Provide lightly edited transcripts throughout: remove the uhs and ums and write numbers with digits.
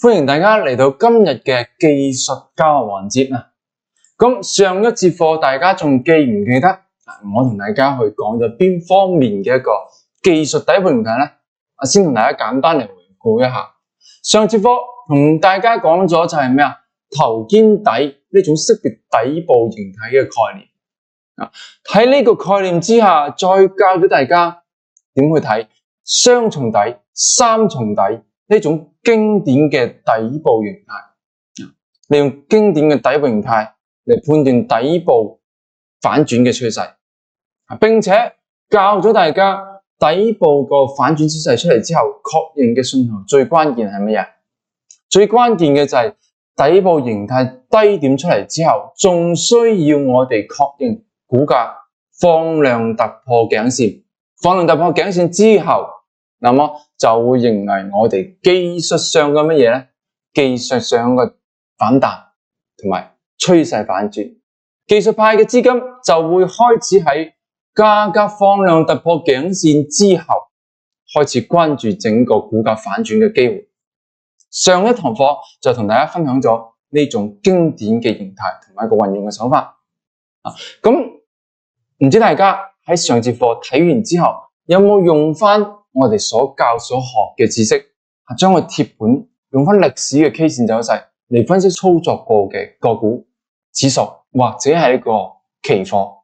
歡迎大家嚟到今日嘅技術教學環節啊！咁上一節課大家仲記唔記得我同大家去講咗邊方面嘅一個技術底部形態呢？先同大家簡單嚟回顧一下。上節課同大家講咗就係咩啊？頭肩底呢種識別底部形態嘅概念啊。喺呢個概念之下，再教咗大家點去睇雙重底、三重底呢種經典嘅底部形態，利用經典嘅底部形態嚟判斷底部反轉嘅趨勢，並且教咗大家底部個反轉趨勢出嚟之後，確認嘅信號最關鍵係乜嘢？最關鍵嘅就係底部形態低點出嚟之後，仲需要我哋確認股價放量突破頸線，放量突破頸線之後，那麼就會迎嚟我哋技術上嘅乜嘢咧？技術上嘅反彈同埋趨勢反轉，技術派嘅資金就會開始喺價格放量突破頸線之後，開始關注整個股價反轉嘅機會。上一堂課就同大家分享咗呢種經典嘅形態同埋一個運用嘅手法。咁唔知大家喺上節課睇完之後，有冇用翻我哋所教所學嘅知識，將佢貼本用翻歷史嘅 K 線走勢嚟分析操作過嘅個股、指數或者係一個期貨，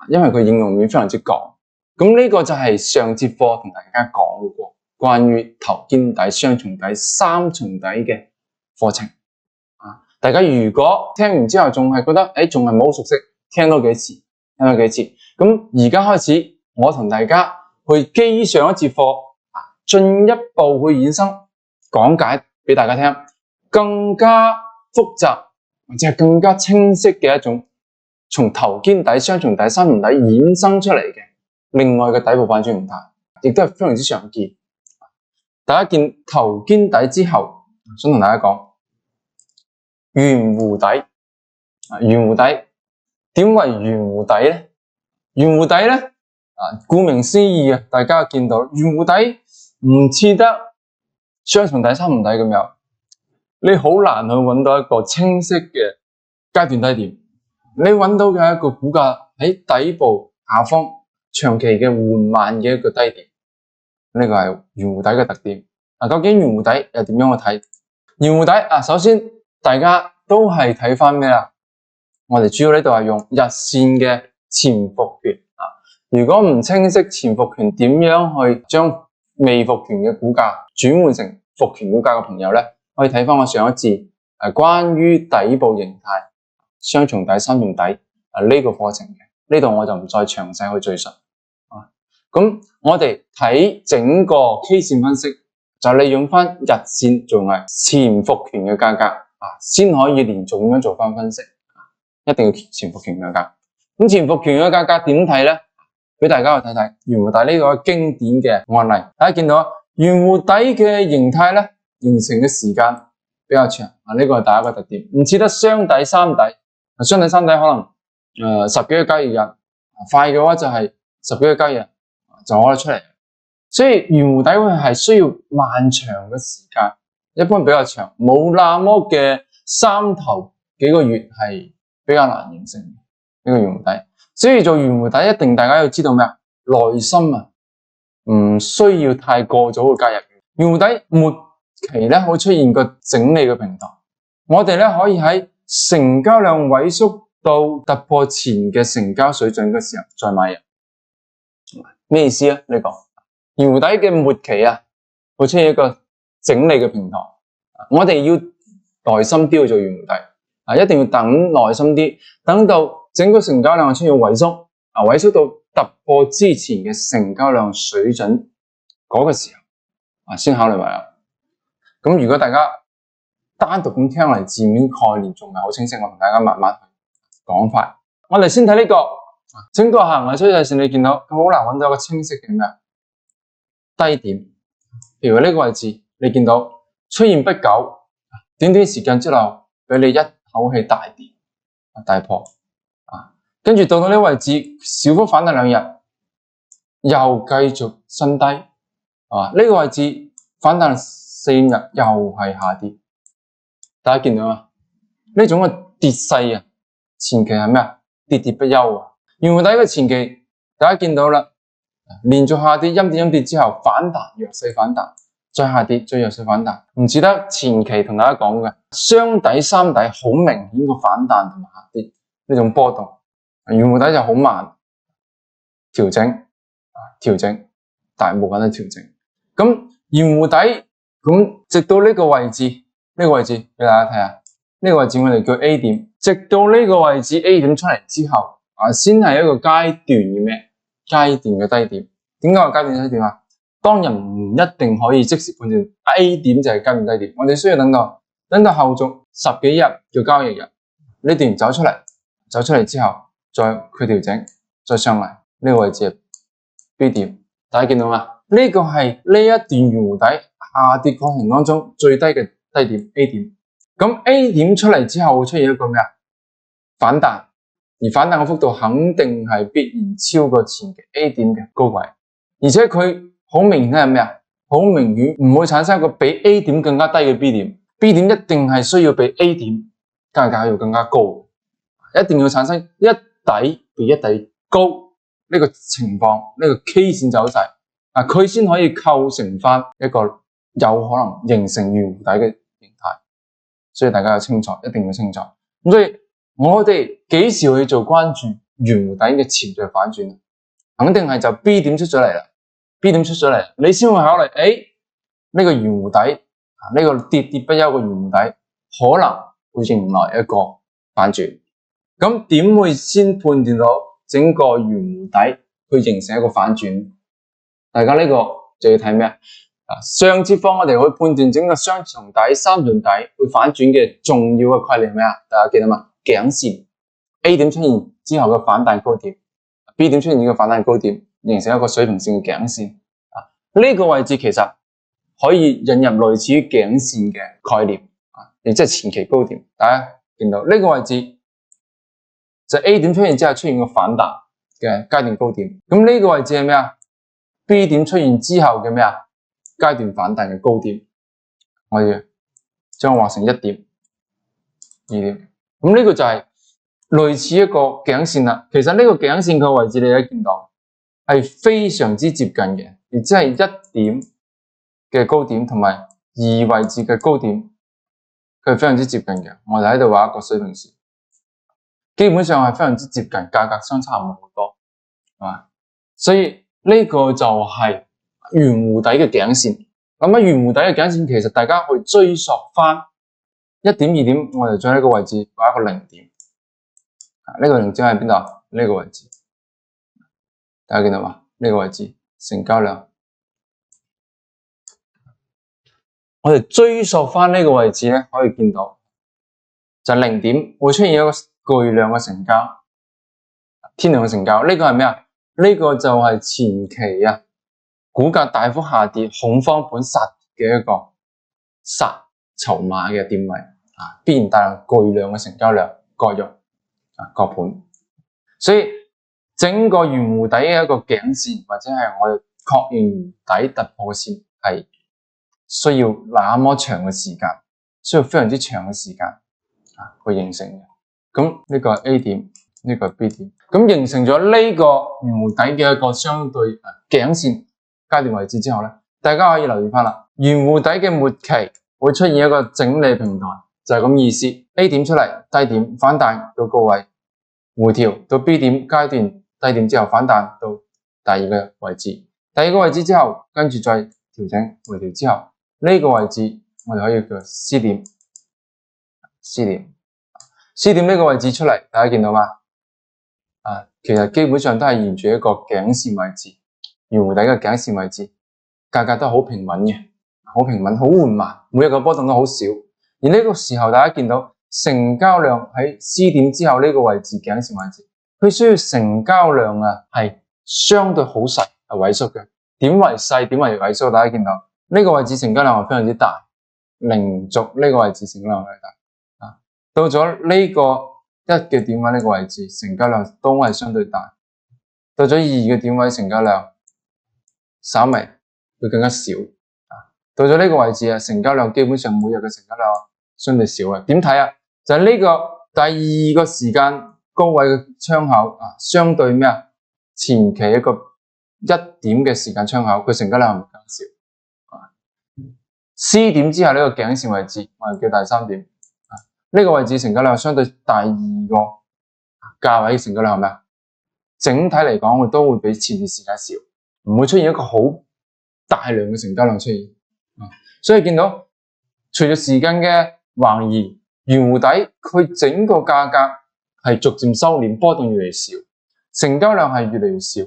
因為佢應用面非常之廣。咁呢個就係上節課同大家講過關於頭肩底、雙重底、三重底嘅課程。大家如果聽完之後仲係覺得仲係冇熟悉，聽多幾次。咁而家開始，我同大家去基於上一節課進一步去衍生講解俾大家聽，更加複雜或者係更加清晰嘅一種從頭肩底、雙重底、三重底衍生出嚟嘅另外嘅底部反轉形態，亦都係非常之常見。大家見頭肩底之後，想同大家講圓弧底。圓弧底點為圓弧底咧？圓弧底咧顧名思義大家見到圓弧底唔似得雙重底、三重底咁樣，你好難去揾到一個清晰嘅階段低點。你揾到嘅一個股價喺底部下方長期嘅緩慢嘅一個低點，呢個係圓弧底嘅特點。究竟圓弧底又點樣去睇？圓弧底首先大家都係睇翻咩啊？我哋主要呢度係用日線嘅潛伏權。如果唔清晰潛伏權點樣去將未復權嘅股價轉換成復權股價嘅朋友咧，可以睇翻我上一節關於底部形態、雙重底、三重底呢個課程嘅，呢度我就唔再詳細去敘述。咁我哋睇整個 K 線分析，就利用翻日線作為潛伏權嘅價格先可以連續咁樣做翻分析。一定要潛伏權價格。咁潛伏權嘅價格點睇咧？俾大家去睇睇圓弧底呢個經典嘅案例。大家見到圓弧底嘅形態咧，形成嘅時間比較長。呢個係第一個特點，唔似得雙底、三底。雙底、三底可能十幾個交易日，快嘅話就係十幾個交易日就可以出嚟。所以圓弧底會係需要漫長嘅時間，一般比較長，冇那麼嘅三頭幾個月係比較難形成呢個圓弧底。所以做圓弧底一定大家要知道咩啊？耐心唔需要太過早嘅介入。圓弧底末期咧會出現個整理嘅平台，我哋咧可以喺成交量萎縮到突破前嘅成交水準嘅時候再買入。咩意思啊？呢個圓弧底嘅末期會出現一個整理嘅平台，我哋要耐心啲去做圓弧底，一定要等耐心啲，等到整個成交量出現萎縮，萎縮到突破之前嘅成交量水準嗰個時候，先考慮買入。咁如果大家單獨咁聽嚟字面概念仲係好清晰，我同大家慢慢講法。我哋先睇呢個整個行嘅趨勢線，你見到佢好難揾到一個清晰嘅咩低點。譬如呢個位置，你見到出現不久，短短時間之內俾你一口氣大跌大破。跟住到呢個位置，小幅反彈兩日，又繼續新低，呢個位置反彈4日又係下跌，大家見到嘛？呢種嘅跌勢啊，前期係咩啊？跌跌不休啊！圓弧底嘅前期，大家見到啦，連續下跌，陰跌之後反彈，弱勢反彈，再下跌，再弱勢反彈，唔似得前期同大家講嘅雙底、三底好明顯個反彈同埋下跌呢種波動，圓弧底就好慢調整，大部分都調整。咁圓弧底咁直到呢個位置，俾大家睇下，呢個位置我哋叫 A 點，直到呢個位置 A 點出嚟之後，先係一個階段嘅咩？階段嘅低點。點解話階段低點啊？當日唔一定可以即時判斷 A 點就係階段低點，我哋需要等到後續10幾日嘅交易日呢段走出嚟之後，再佢調整，再上嚟呢個位置係 B 點，大家見到嘛？呢個係呢一段圓弧底下跌過程當中最低嘅低點 A 點。咁 A 點出嚟之後會出現一個咩啊？反彈，而反彈嘅幅度肯定係必然超過前期 A 點嘅高位，而且佢好明顯係咩啊？好明顯唔會產生一個比 A 點更加低嘅 B 點。B 點一定係需要比 A 點價要更加高，一定要產生一底比一底高呢個情況，呢個 K 線走勢佢先可以構成翻一個有可能形成圓弧底嘅形態。所以大家要清楚，一定要清楚。咁所以我哋幾時去做關注圓弧底嘅潛在反轉？肯定係就 B 點出咗嚟啦。B 點出咗嚟，你先會考慮，呢個圓弧底呢個跌跌不休嘅圓弧底可能會迎來一個反轉。咁點會先判斷到整個圓弧底去形成一個反轉？大家呢個就要睇咩啊？上節課我哋會判斷整個雙重底、三重底會反轉嘅重要嘅概念係咩啊？大家記得嘛？頸線 A 點出現之後嘅反彈高點 ，B 點出現呢個反彈高點，形成一個水平線嘅頸線。呢個位置其實可以引入類似於頸線嘅概念亦即係前期高點。大家見到呢個位置就 A 點出現之後出現個反彈嘅階段高點。咁呢個位置係咩啊？B 點出現之後嘅咩啊？階段反彈嘅高點，我哋將畫成1點、2點。咁呢個就係類似一個頸線啦。其實呢個頸線嘅位置你睇見到係非常之接近嘅，亦即係1點嘅高點同埋2位置嘅高點，佢係非常之接近嘅。我哋喺度畫一個水平線，基本上係非常之接近，價格相差唔好多，係嘛？所以呢個就係圓弧底嘅頸線。咁圓弧底嘅頸線其實大家去追溯翻1點、2點，我哋將呢個位置畫一個0點。呢個0點喺邊度？呢個位置，大家見到嘛？呢個位置成交量，我哋追溯翻呢個位置咧，可以見到就0點會出現一個巨量嘅成交，天量嘅成交。呢個係咩啊？呢個就係前期股價大幅下跌，恐慌盤殺嘅一個殺籌碼嘅點位必然帶來巨量嘅成交量割肉割盤。所以整個圓弧底嘅一個頸線或者係我哋確認圓底突破線係需要那麼長嘅時間，需要非常之長嘅時間去形成嘅。咁呢個係 A 點，呢個係 B 點，咁形成咗呢個圓弧底嘅一個相對頸線階段位置之後咧，大家可以留意翻啦，圓弧底嘅末期會出現一個整理平台，就係咁意思。A 點出嚟，低點反彈到高位，回調到 B 點階段低點之後反彈到第二個位置，第二個位置之後跟住再調整回調之後，呢個位置我哋可以叫 C 點，C 點呢個位置出嚟，大家見到嗎？其實基本上都係沿住一個頸線位置。圓弧底嘅頸線位置，價格都好平穩嘅，好平穩，好緩慢，每一個波動都好少。而呢個時候，大家見到成交量喺 C 點之後呢個位置頸線位置，佢需要成交量係相對好細，係萎縮嘅。點為細，點為萎縮？大家見到呢個位置成交量係非常之大，連續呢個位置成交量係大。到咗呢個1嘅點位呢個位置，成交量都係相對大。到咗2嘅點位，成交量稍微會更加少。到咗呢個位置成交量基本上每日嘅成交量相對少嘅。點睇啊？就係呢個第二個時間高位嘅窗口啊，相對咩啊？前期一個1點嘅時間窗口，佢成交量係咪更少？C 點之後呢個頸線位置，我哋叫第三點。呢個位置成交量相對第二個價位嘅成交量係咩啊？整體嚟講，佢都會比前段時間少，唔會出現一個好大量嘅成交量出現。所以見到隨住時間嘅橫移，圓弧底佢整個價格係逐漸收斂，波動越嚟越少，成交量係越嚟越少。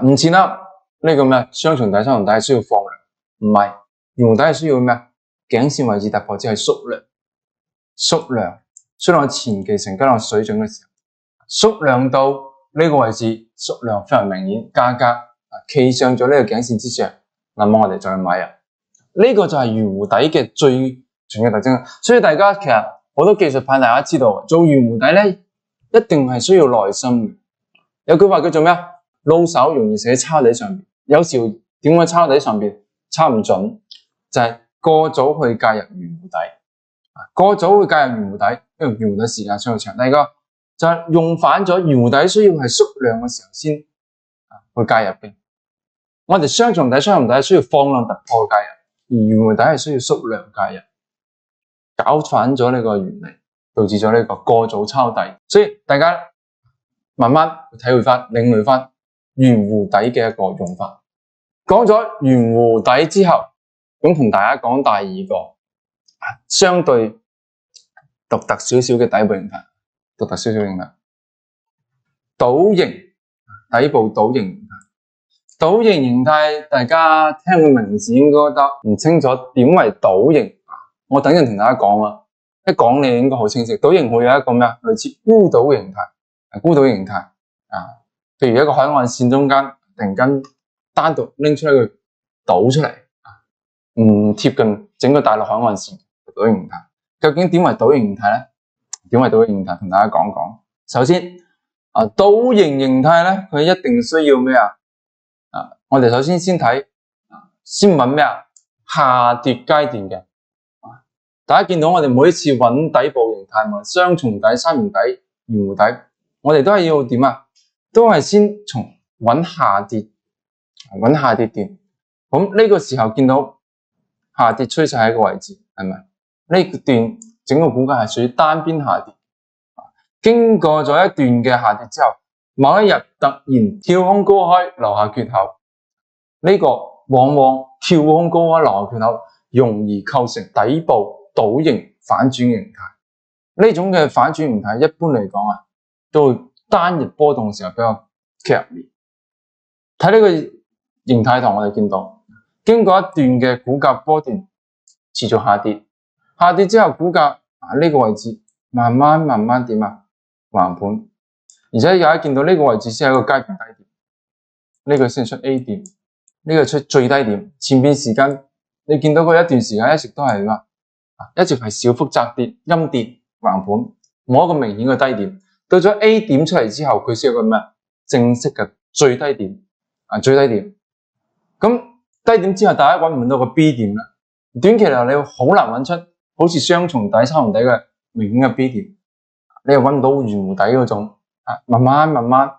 唔似啦，呢個咩雙重底、三重底係需要放量，唔係圓弧底係需要咩？頸線位置突破只係縮量前期成交量水準嘅時候，縮量到呢個位置，縮量非常明顯，價格企上咗呢個頸線之上，那麼我哋再去買入。呢個就係圓弧底嘅最重要特徵。所以大家其實好多技術派大家知道，做圓弧底咧一定係需要耐心嘅。有句話叫做咩啊？老手容易死喺抄底上邊，有時點解抄底上邊抄唔準？就係過早去介入圓弧底，過早去介入圓弧底，因為圓弧底時間相對長。第二個就係用反咗，圓弧底需要係縮量嘅時候先去介入嘅。我哋雙重底需要放量突破介入，而圓弧底係需要縮量介入，搞反咗呢個原理，導致咗呢個過早抄底。所以大家慢慢體會翻、領會翻圓弧底嘅一個用法。講咗圓弧底之後，咁同大家講第二個相對獨特少少嘅底部形態，倒形底部倒形形態。倒形形態，大家聽個名字應該得唔清楚點為倒形。我等陣同大家講啊，一講你應該好清晰。倒形會有一個咩啊？類似孤島形態，孤島形態啊。譬如一個海岸線中間突然間單獨拎出一個島出嚟，唔貼近整個大陸海岸線。倒形形態究竟點為倒形形態咧？點為倒形形態？同大家講講。首先倒形形態咧，佢一定需要咩啊？我哋首先睇，先揾咩啊？下跌階段嘅。大家見到我哋每一次揾底部形態，無論雙重底、三重底、圓弧底，我哋都係要點啊？都係先從揾下跌段。咁呢個時候見到下跌趨勢喺一個位置，係咪？呢段整個股價係屬於單邊下跌。經過咗一段嘅下跌之後，某一日突然跳空高開，留下缺口。呢個往往跳空高開留下缺口，容易構成底部倒形反轉形態。呢種嘅反轉形態一般嚟講都會單日波動嘅時候比較劇烈。睇呢個形態圖，我哋見到經過一段嘅股價波段持續下跌，下跌之後股價呢個位置慢慢點啊？橫盤，而且大家見到呢個位置先係一個階段低點，呢個先出 A 點，呢個出最低點。前邊時間你見到佢一段時間一直都係點啊？一直係小幅窄跌、陰跌、橫盤，冇一個明顯嘅低點。到咗 A 點出嚟之後，佢先有個咩？正式嘅最低點最低點。咁低點之後，大家揾唔揾到個 B 點咧？短期嚟你好難揾出好似雙重底、三重底嘅明顯嘅 B 點。你又揾唔到圓弧底嗰種慢慢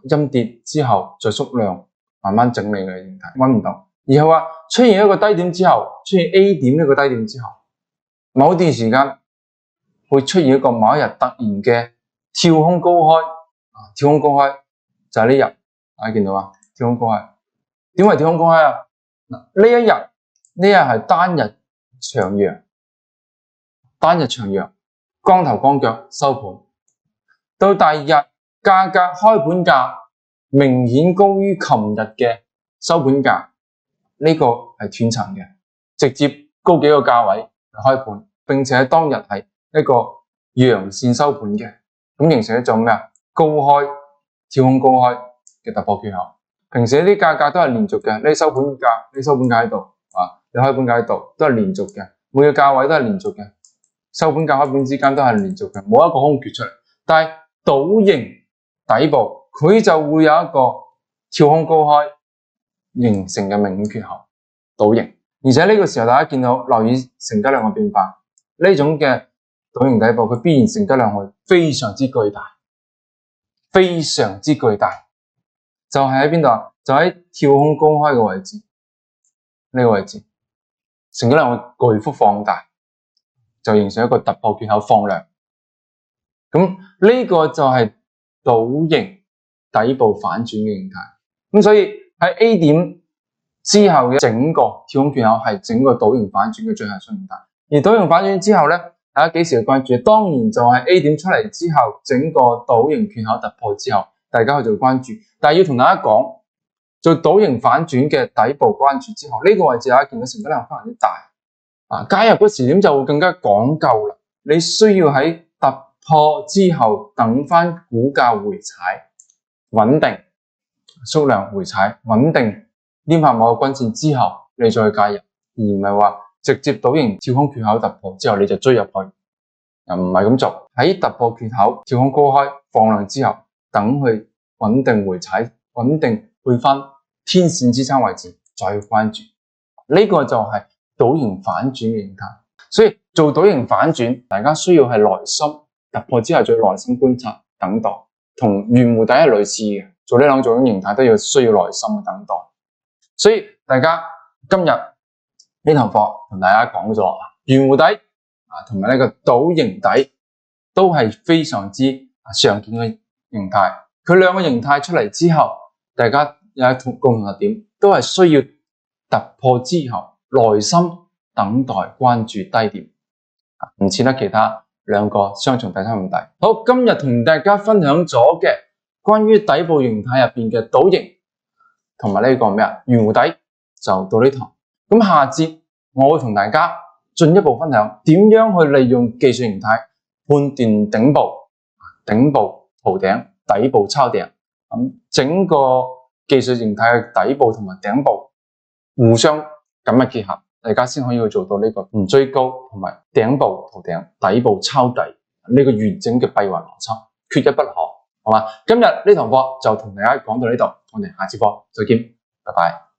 陰跌之後再縮量，慢慢整理嘅形態，揾唔到。而係話出現一個低點之後，出現 A 點呢個低點之後，某段時間會出現一個某一日突然嘅跳空高開，跳空高開就係呢日，大家見到啊？跳空高開，點為跳空高開啊？呢一日係單日長陽，光頭光腳收盤，到第二日價格開盤價明顯高於琴日嘅收盤價，呢個係斷層嘅，直接高幾個價位開盤，並且喺當日係一個陽線收盤嘅，咁形成一種咩啊？高開跳空高開嘅突破缺口。平時啲價格都係連續嘅，呢收盤價喺度你開盤價喺度都係連續嘅，每個價位都係連續嘅。收盤價開盤之間都係連續嘅，冇一個空缺出嚟。但係倒形底部佢就會有一個跳空高開形成嘅明顯缺口，倒形而且呢個時候大家見到留意成交量嘅變化，呢種嘅倒形底部佢必然成交量會非常之巨大，非常之巨大，就係喺邊度啊？就喺跳空高開嘅位置，呢個位置成交量會巨幅放大，就形成一個突破缺口放量。咁呢個就係倒形底部反轉嘅形態。咁所以喺 A 點之後嘅整個跳空缺口係整個倒形反轉嘅最後形態。而倒形反轉之後咧，大家幾時去關注？當然就係 A 點出嚟之後，整個倒形缺口突破之後，大家去做關注。但係要同大家講，做倒形反轉嘅底部關注之後，呢個位置大家見到成交量非常之大。加入嘅時點就會更加講究啦。你需要喺突破之後等翻股價回踩，穩定縮量回踩，穩定黏合某個均線之後，你再介入，而唔係話直接倒形跳空缺口突破之後你就追入去，又唔係咁做。喺突破缺口跳空高開放量之後，等佢穩定回踩，穩定去翻天線支撐位置再關注。呢個就係倒形反轉嘅形態。所以做倒形反轉，大家需要係耐心，突破之後再耐心觀察等待，同圓弧底係類似嘅。做呢兩種形態都要需要耐心嘅等待。所以大家今日呢堂課同大家講咗圓弧底同埋呢個倒形底都係非常之常見嘅形態。佢兩個形態出嚟之後，大家有一共同特點，都係需要突破之後耐心等待關注低點，唔似得其他兩個雙重底差咁大。好，今日同大家分享咗嘅關於底部形態入邊嘅倒形同埋呢個咩圓弧底就到呢堂。咁下節我會同大家進一步分享點樣去利用技術形態判斷頂部逃頂、底部抄頂。整個技術形態嘅底部同埋頂部互相緊密結合，大家先可以去做到呢個唔追高同埋頂部逃頂、底部抄底呢個完整嘅閉環邏輯，缺一不可，好嘛？今日呢堂課就同大家講到呢度，我哋下次課再見，拜拜。